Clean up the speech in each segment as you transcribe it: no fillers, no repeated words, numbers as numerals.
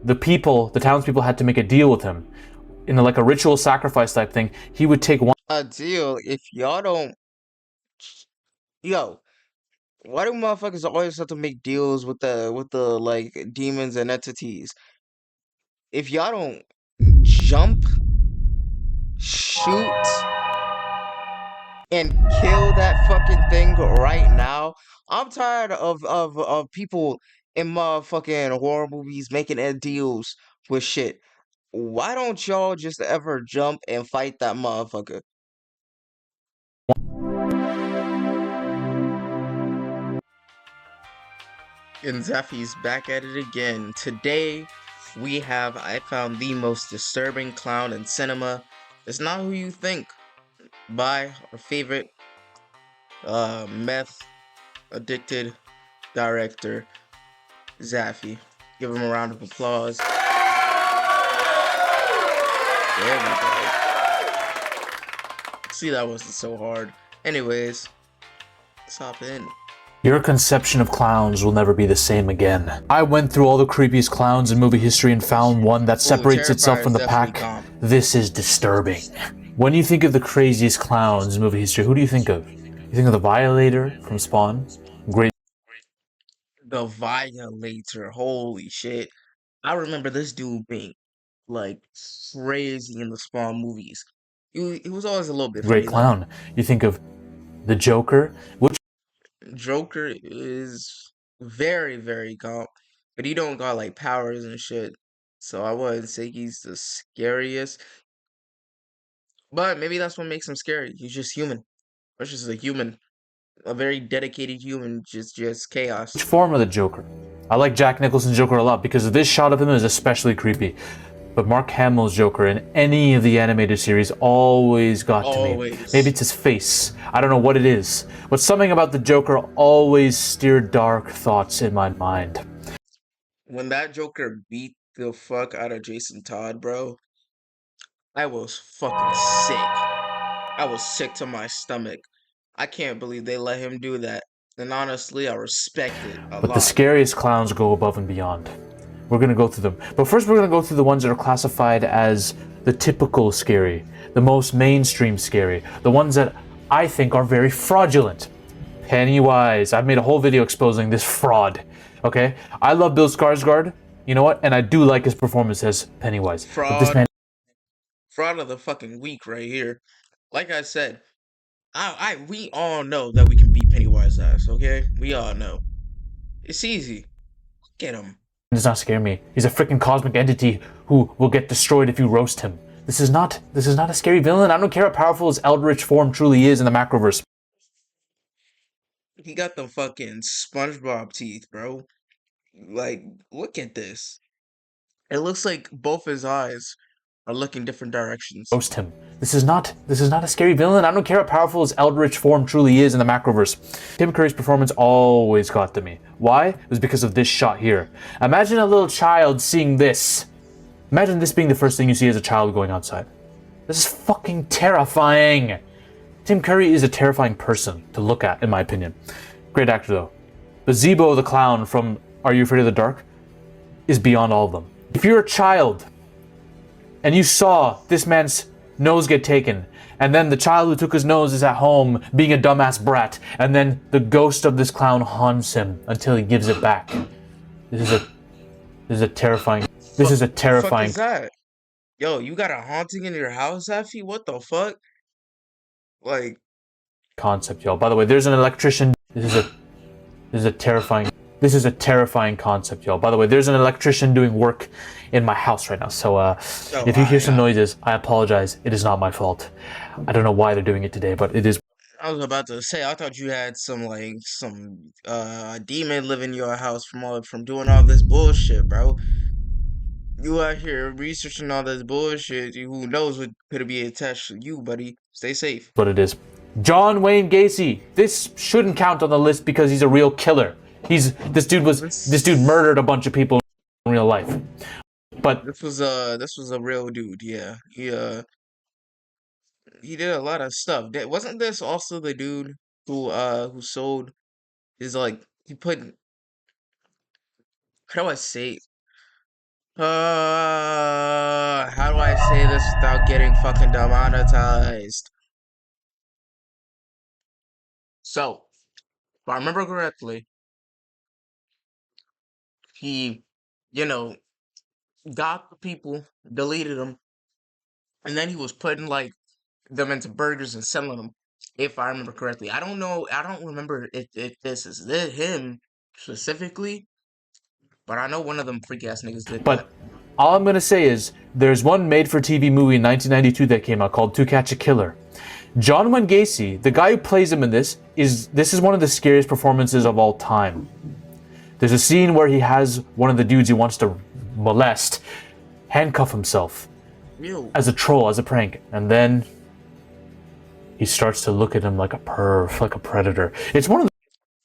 the townspeople had to make a deal with him in like a ritual sacrifice type thing. He would take one A deal if y'all don't. Yo, why do motherfuckers always have to make deals with the like demons and entities? If y'all don't jump, shoot, and kill that fucking thing right now, I'm tired of people in motherfucking horror movies making deals with shit. Why don't y'all just ever jump and fight that motherfucker? And Zaffy's back at it again. Today, I found the most disturbing clown in cinema. It's not who you think. By our favorite, meth addicted director, Zaffy. Give him a round of applause. There we go. See, that wasn't so hard. Anyways, let's hop in. Your conception of clowns will never be the same again. I went through all the creepiest clowns in movie history and found one that separates itself from the pack. This is disturbing. When you think of the craziest clowns in movie history, who do you think of? You think of the Violator from Spawn? Great. The Violator, holy shit. I remember this dude being like crazy in the Spawn movies. He was always a little bit Great funny though. clown. You think of the Joker, which Joker is very, very calm, but he don't got like powers and shit. So I wouldn't say he's the scariest. But maybe that's what makes him scary. He's just human. Or just a human. A very dedicated human, just chaos. form of the Joker? I like Jack Nicholson's Joker a lot because this shot of him is especially creepy. But Mark Hamill's Joker in any of the animated series always got to me. Always. Maybe it's his face. I don't know what it is. But something about the Joker always steered dark thoughts in my mind. When that Joker beat the fuck out of Jason Todd, bro, I was fucking sick. I was sick to my stomach. I can't believe they let him do that. And honestly, I respect it a But the lot. scariest clowns go above and beyond. We're gonna go through them. But first we're gonna go through the ones that are classified as the typical scary, the most mainstream scary, the ones that I think are very fraudulent. Pennywise. I've made a whole video exposing this fraud. Okay? I love Bill Skarsgård, you know what? And I do like his performance as Pennywise. But this Fraud. man Fraud of the fucking week right here. Like I said, we all know that we can beat Pennywise ass, okay? We all know. It's easy. Get him. does not scare me. He's a freaking cosmic entity who will get destroyed if you roast him. This is not a scary villain. I don't care how powerful his eldritch form truly is in the macroverse. He got the fucking SpongeBob teeth, bro. Like, look at this. It looks like both his eyes are looking different directions. Roast him. This is not a scary villain. I don't care how powerful his eldritch form truly is in the macroverse. Tim Curry's performance always got to me. Why? It was because of this shot here. Imagine a little child seeing this. Imagine this being the first thing you see as a child going outside. This is fucking terrifying. Tim Curry is a terrifying person to look at, in my opinion. Great actor though. But Zebo the clown from Are You Afraid of the Dark is beyond all of them. If you're a child and you saw this man's nose get taken, and then the child who took his nose is at home being a dumbass brat, and then the ghost of this clown haunts him until he gives it back. This is a terrifying. This is a terrifying. Fuck is that? Yo, you got a haunting in your house, Zaffy? What the fuck? Like, Concept, y'all. By the way, there's an electrician. This is a terrifying. This is a terrifying concept, y'all. By the way, there's an electrician doing work in my house right now. So, if you hear some noises, I apologize. It is not my fault. I don't know why they're doing it today, but it is. I was about to say, I thought you had some demon living in your house from doing all this bullshit, bro. You out here researching all this bullshit. Who knows what could be attached to you, buddy? Stay safe. What it is. John Wayne Gacy. This shouldn't count on the list because he's a real killer. This dude murdered a bunch of people in real life. But this was a real dude. Yeah, he did a lot of stuff. Wasn't this also the dude who sold his like he put how do I say it? How do I say this without getting fucking demonetized? So, if I remember correctly, he, you know, got the people, deleted them, and then he was putting like them into burgers and selling them. If I remember correctly, I don't know. I don't remember if this is him specifically, but I know one of them freak ass niggas did that. But all I'm gonna say is there's one made-for-TV movie in 1992 that came out called To Catch a Killer. John Wayne Gacy, the guy who plays him in this is one of the scariest performances of all time. There's a scene where he has one of the dudes he wants to molest handcuff himself Ew. as a troll, as a prank, and then he starts to look at him like a perv, like a predator. It's one of the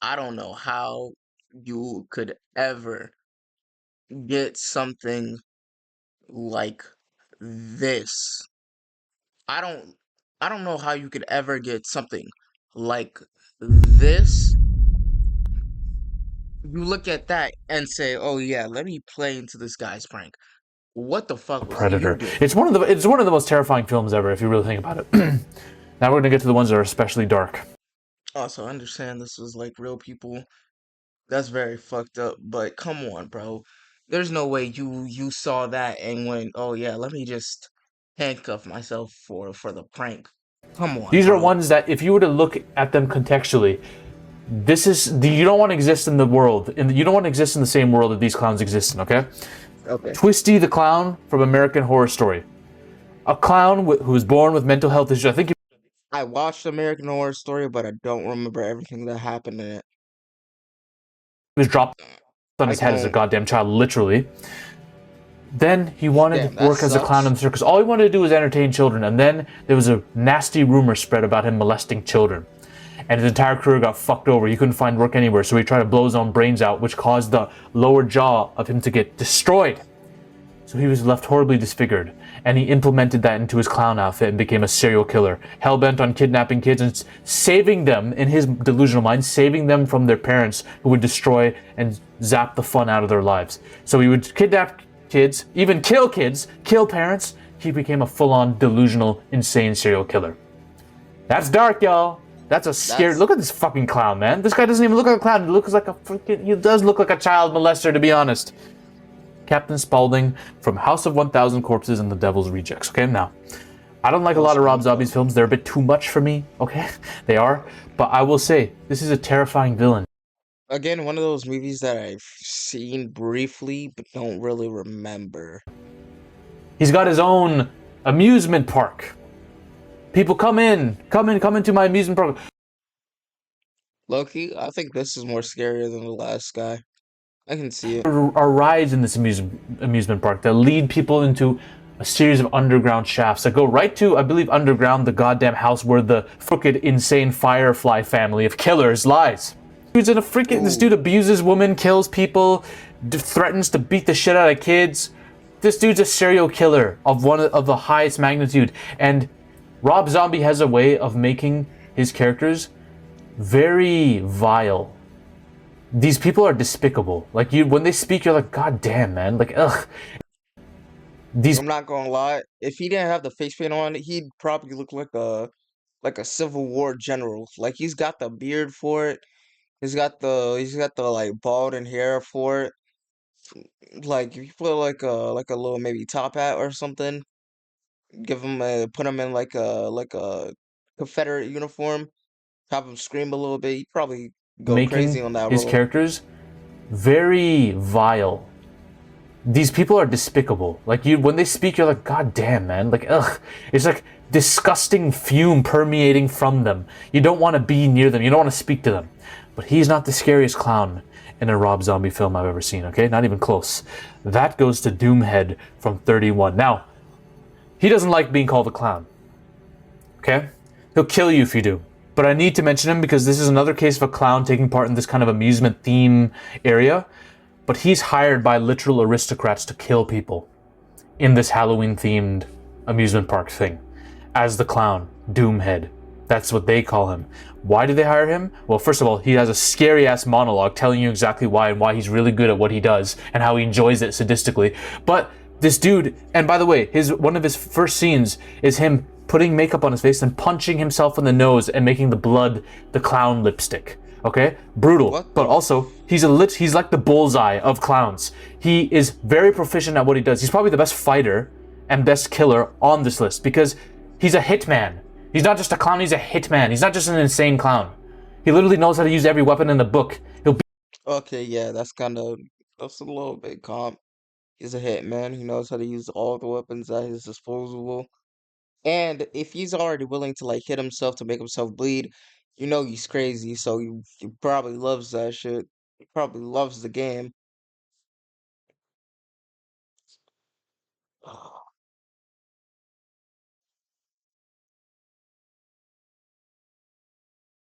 I don't know how you could ever get something like this. I don't I don't know how you could ever get something like this. You look at that and say, "Oh yeah, let me play into this guy's prank." What the fuck was you predator. doing? It's one of the most terrifying films ever, if you really think about it. Now we're gonna get to the ones that are especially dark. Also, I understand this was like real people. That's very fucked up, but come on, bro. There's no way you saw that and went, "Oh yeah, let me just handcuff myself for the prank." Come on, These are bro. ones that, if you were to look at them contextually, you don't want to exist in the world, you don't want to exist in the same world that these clowns exist in. Okay, Okay. Twisty the clown from American Horror Story, a clown who was born with mental health issues. I think he I watched American Horror Story, but I don't remember everything that happened in it. was dropped on I his head as a don't. goddamn child, literally. Then he wanted Damn, to that work as a clown in sucks. the circus. All he wanted to do was entertain children. And then there was a nasty rumor spread about him molesting children. And his entire career got fucked over. He couldn't find work anywhere, so he tried to blow his own brains out, which caused the lower jaw of him to get destroyed. So he was left horribly disfigured. And he implemented that into his clown outfit and became a serial killer, hell-bent on kidnapping kids and saving them, in his delusional mind, saving them from their parents who would destroy and zap the fun out of their lives. So he would kidnap kids, even kill kids, kill parents. He became a full-on delusional, insane serial killer. That's dark, y'all. That's a scary. That's Look at this fucking clown, man. This guy doesn't even look like a clown. He looks like a freaking. He does look like a child molester, to be honest. Captain Spaulding from House of 1,000 Corpses and the Devil's Rejects. Okay, now, I don't like a lot of Rob Zombie's films. They're a bit too much for me. Okay, they are. But I will say, this is a terrifying villain. again one of those movies that I've seen briefly but don't really remember. He's got his own amusement park. People come into my amusement park. Loki, I think this is more scarier than the last guy. I can see it. Are rides in this amusement park that lead people into a series of underground shafts that go right to, I believe, underground, the goddamn house where the crooked, insane Firefly family of killers lies. This dude abuses women, kills people, threatens to beat the shit out of kids. This dude's a serial killer of one of the highest magnitude, and Rob Zombie has a way of making his characters very vile. These people are despicable. Like, when they speak, you're like, God damn, man. Like, ugh. I'm not gonna lie. If he didn't have the face paint on, he'd probably look like a Civil War general. Like he's got the beard for it. He's got the like bald and hair for it. Like if you put like a little maybe top hat or something, put him in like a Confederate uniform, have him scream a little bit. He'd probably go making crazy on that his role. characters very vile. These people are despicable. Like, when they speak, you're like, God damn, man. Like, ugh. It's like disgusting fume permeating from them. You don't want to be near them. You don't want to speak to them. But he's not the scariest clown in a Rob Zombie film I've ever seen, okay? Not even close. That goes to Doomhead from 31. Now, he doesn't like being called a clown, okay? He'll kill you if you do. But I need to mention him because this is another case of a clown taking part in this kind of amusement theme area. But he's hired by literal aristocrats to kill people in this Halloween-themed amusement park thing as the clown, Doomhead. That's what they call him. Why do they hire him? Well, first of all, he has a scary ass monologue telling you exactly why and why he's really good at what he does and how he enjoys it sadistically. But this dude, and by the way, one of his first scenes is him putting makeup on his face and punching himself in the nose and making the blood the clown lipstick. Okay, brutal. What But the also, he's like the bullseye of clowns. He is very proficient at what he does. He's probably the best fighter and best killer on this list because he's a hitman. He's not just a clown, he's a hitman. He's not just an insane clown. He literally knows how to use every weapon in the book. He'll Okay, yeah, that's a little bit calm. He's a hitman. He knows how to use all the weapons at his disposal. And if he's already willing to like hit himself to make himself bleed, you know he's crazy. So he probably loves that shit. He probably loves the game.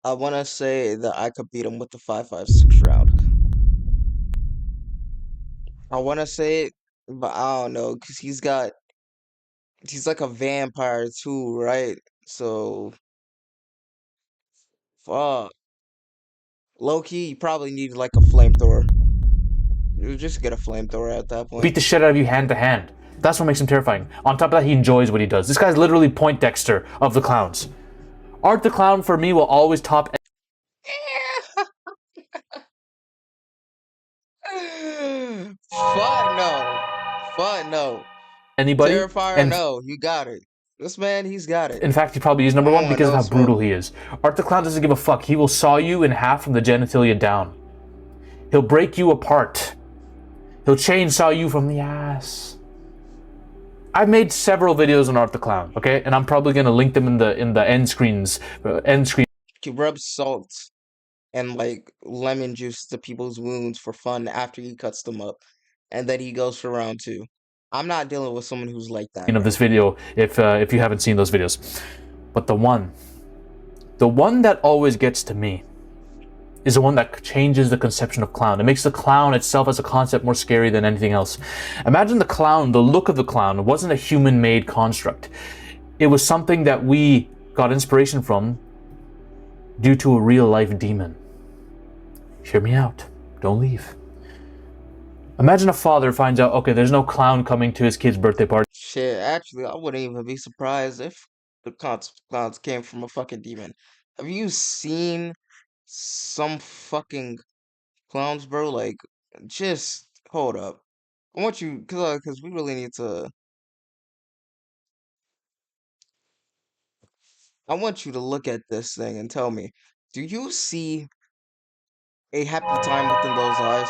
I want to say that I could beat him with the 5.56 round. I want to say it, but I don't know because he's like a vampire too, right? So fuck. Low key, you probably need like a flamethrower. You just get a flamethrower at that point. beat the shit out of you hand to hand. That's what makes him terrifying. On top of that, he enjoys what he does. This guy's literally Poindexter of the clowns. Art the Clown for me will always top Fuck no. Fuck no. anybody. Terrifier, And no. You got it. This man, he's got it. in fact, he probably is number Come one on, because of no how smoke. brutal he is. Art the Clown doesn't give a fuck. He will saw you in half from the genitalia down. He'll break you apart. He'll chainsaw you from the ass. I've made several videos on Art the Clown, okay, and I'm probably gonna link them in the end screens. He rubs salt and like lemon juice to people's wounds for fun after he cuts them up. And then he goes for round two. I'm not dealing with someone who's like that, Of bro. this video if you haven't seen those videos. But the one that always gets to me is the one that changes the conception of clown. It makes the clown itself as a concept more scary than anything else. Imagine the clown, the look of the clown wasn't a human-made construct. It was something that we got inspiration from due to a real-life demon. Hear me out. Don't leave. Imagine a father finds out, okay, there's no clown coming to his kid's birthday party. Shit, actually, I wouldn't even be surprised if the clowns came from a fucking demon. Have you seen some fucking clowns, bro? Like, just hold up. I want you, cause we really need to. I want you to look at this thing and tell me, do you see a happy time within those eyes?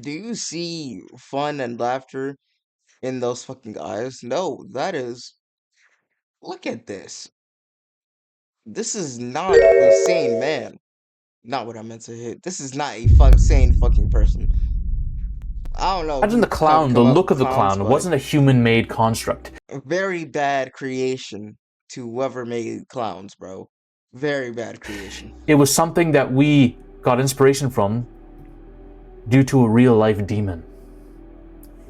Do you see fun and laughter in those fucking eyes? No, that is. Look at this. This is not a sane man. Not what I meant to hit. This is not a sane fucking person. I don't know Imagine the who clown, the come up look with of the clowns, clown but wasn't a human-made construct. a very bad creation to whoever made clowns, bro. Very bad creation. It was something that we got inspiration from due to a real-life demon.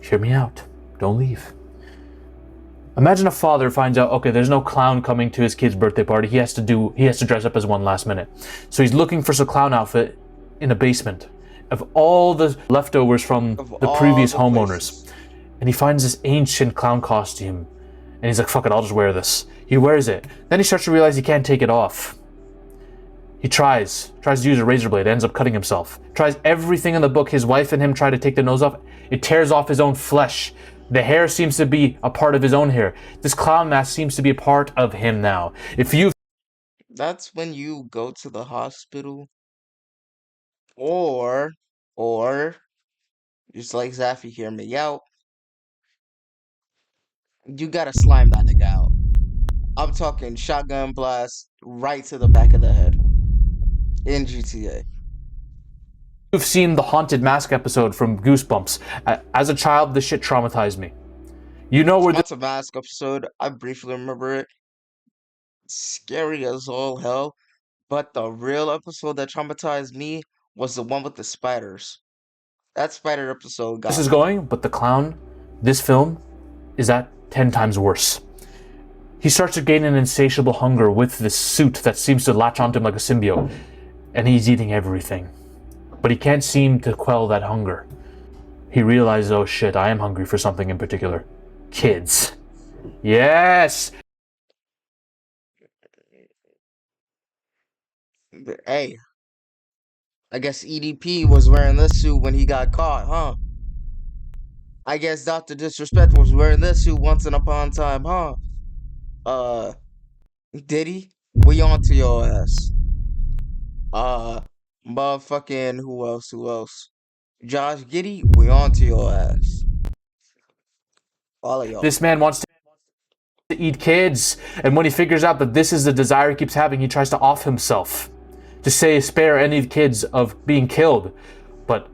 Hear me out. Don't leave. Imagine a father finds out, okay, there's no clown coming to his kid's birthday party. He has to dress up as one last minute. So he's looking for some clown outfit in a basement of all the leftovers from Of the all previous the homeowners. places. And he finds this ancient clown costume. And he's like, fuck it, I'll just wear this. He wears it. Then he starts to realize he can't take it off. He tries to use a razor blade, ends up cutting himself. Tries everything in the book. His wife and him try to take the nose off. It tears off his own flesh. The hair seems to be a part of his own hair. This clown mask seems to be a part of him now. If you've That's when you go to the hospital, or, or, just like Zaffy, hear me out. You gotta slime that nigga out. I'm talking shotgun blast right to the back of the head in GTA. you've seen the Haunted Mask episode from Goosebumps, as a child, this shit traumatized me. You know where Haunted Mask episode, I briefly remember it. Scary as all hell. But the real episode that traumatized me was the one with the spiders. That spider episode this got is me. going, but the clown, this film, is at 10 times worse. He starts to gain an insatiable hunger with this suit that seems to latch onto him like a symbiote, and he's eating everything. But he can't seem to quell that hunger. He realizes, oh shit, I am hungry for something in particular. Kids. Yes! Hey, I guess EDP was wearing this suit when he got caught, huh? I guess Dr. Disrespect was wearing this suit once upon a time, huh? Did he? We on to your ass. Motherfucking who else? Who else? Josh Giddy, we on to your ass. All of y'all. This man wants to eat kids, and when he figures out that this is the desire he keeps having, he tries to off himself to spare any kids of being killed. But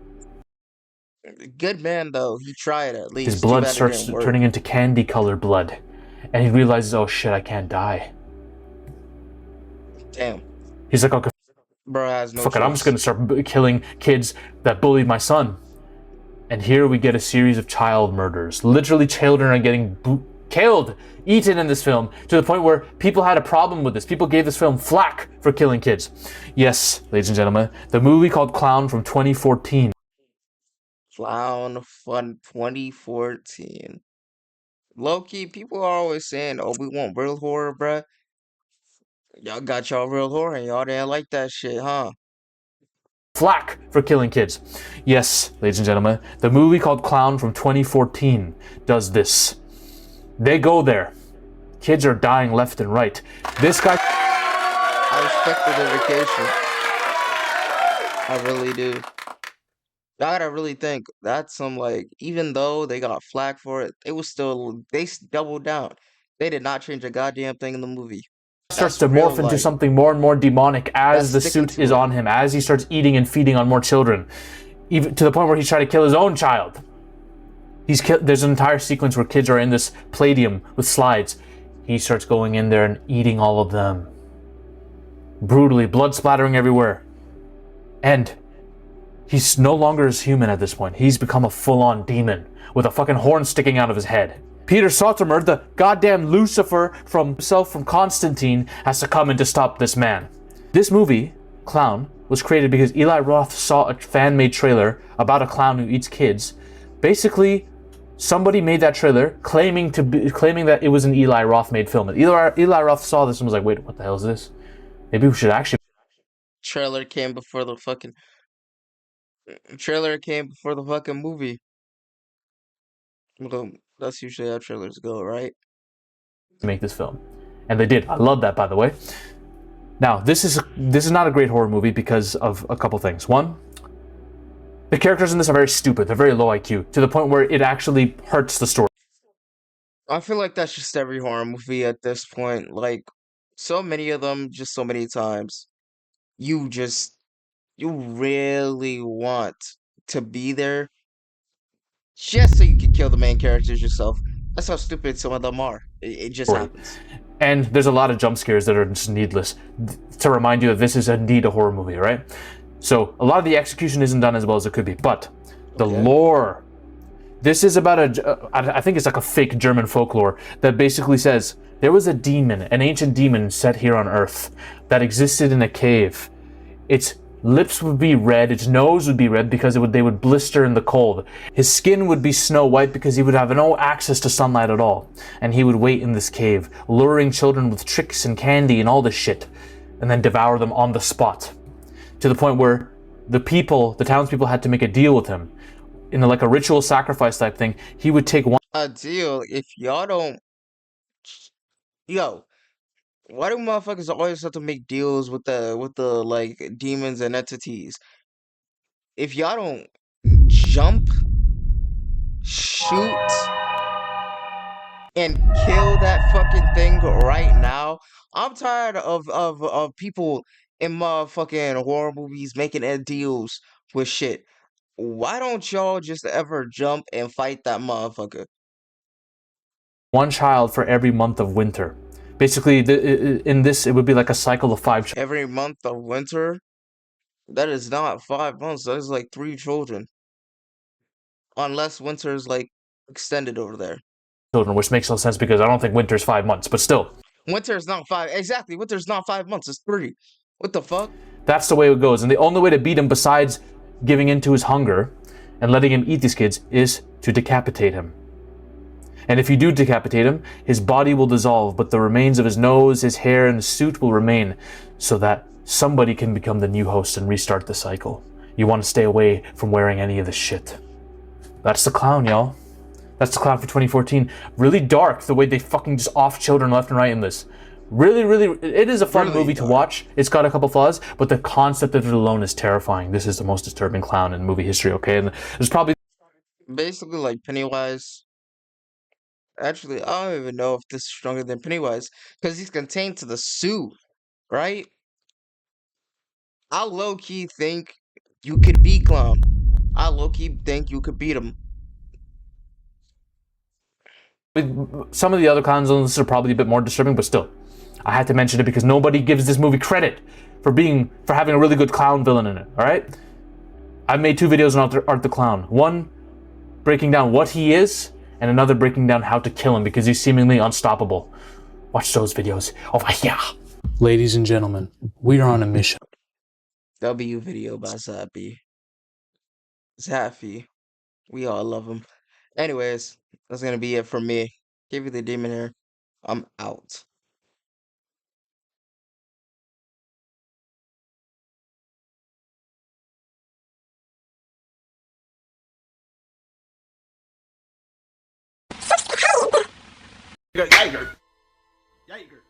Good man though. He tried at his least. Too blood bad it starts didn't work. turning into candy-colored blood, and he realizes, oh shit, I can't die. Damn. He's like, okay, Bro has no fuck it, I'm just gonna choice. start killing kids that bullied my son. And here we get a series of child murders. Literally, children are getting killed, eaten in this film, to the point where people had a problem with this. People gave this film flack for killing kids. Yes, ladies and gentlemen, the movie called Clown from 2014. Clown Fun 2014. Low key, people are always saying, "Oh, we want real horror, bruh." Y'all got y'all real horror, and y'all didn't like that shit, huh? Flack for killing kids. Yes, ladies and gentlemen, the movie called Clown from 2014 does this. They go there. Kids are dying left and right. This guy. I respect the dedication. I really do. I gotta really think. That's some like, even though they got flack for it, it was still doubled down. They did not change a goddamn thing in the movie. Starts That's to real morph into like something more and more demonic that's as the sticking suit is to it. on him, as he starts eating and feeding on more children, even to the point where he's trying to kill his own child. There's an entire sequence where kids are in this palladium with slides. He starts going in there and eating all of them. Brutally, blood splattering everywhere. And he's no longer as human at this point. He's become a full-on demon with a fucking horn sticking out of his head. Peter Sotomer, the goddamn Lucifer from Constantine, has to come in to stop this man. This movie, Clown, was created because Eli Roth saw a fan-made trailer about a clown who eats kids. Basically, somebody made that trailer claiming that it was an Eli Roth made film. And Eli Roth saw this and was like, "Wait, what the hell is this? Maybe we should actually." Trailer came before the fucking trailer came before the fucking movie. Well, that's usually how trailers go, right? Make this film, and they did. I love that, by the way. Now, this is not a great horror movie because of a couple things. One, the characters in this are very stupid. They're very low IQ to the point where it actually hurts the story. I feel like that's just every horror movie at this point. Like, so many of them, just so many times. You really want to be there just so you can kill the main characters yourself. That's how stupid some of them are. It just happens. And there's a lot of jump scares that are just needless to remind you that this is indeed a horror movie, right? So a lot of the execution isn't done as well as it could be, but the lore. This is about I think it's like a fake German folklore that basically says there was a demon, an ancient demon set here on Earth that existed in a cave. Its lips would be red, its nose would be red because they would blister in the cold. His skin would be snow white because he would have no access to sunlight at all. And he would wait in this cave, luring children with tricks and candy and all this shit, and then devour them on the spot. To the point where the townspeople had to make a deal with him. In like a ritual sacrifice type thing, he would take one. A deal, if y'all don't. Yo, why do motherfuckers always have to make deals with the like demons and entities? If y'all don't jump, shoot, and kill that fucking thing right now, I'm tired of people in motherfucking horror movies making deals with shit. Why don't y'all just ever jump and fight that motherfucker? One child for every month of winter. Basically, in this, it would be like a cycle of 5 Every month of winter? That is not 5 months. That is like 3 children. Unless winter is like extended over there. children, which makes no sense because I don't think winter's 5 months, but still. Winter's not 5. Exactly. Winter's not 5 months. It's 3. What the fuck? That's the way it goes. And the only way to beat him besides giving in to his hunger and letting him eat these kids is to decapitate him. And if you do decapitate him, his body will dissolve, but the remains of his nose, his hair, and his suit will remain so that somebody can become the new host and restart the cycle. You want to stay away from wearing any of this shit. That's the clown, y'all. That's the clown for 2014. Really dark, the way they fucking just off children left and right in this. Really, it is a fun movie to watch. It's got a couple flaws, but the concept of it alone is terrifying. This is the most disturbing clown in movie history, okay? And there's probably... Basically like Pennywise. Actually, I don't even know if this is stronger than Pennywise, because he's contained to the suit, right? I low-key think you could beat Clown. I low-key think you could beat him. Some of the other clowns on this are probably a bit more disturbing, but still. I had to mention it because nobody gives this movie credit for having a really good clown villain in it, alright? I've made 2 videos on Art the Clown. One breaking down what he is, and another breaking down how to kill him because he's seemingly unstoppable. Watch those videos over here. Ladies and gentlemen, we are on a mission. W video by Zaffy. Zaffy. We all love him. Anyways, that's gonna be it for me. Give you the demon hair. I'm out. Jaeger. Jaeger.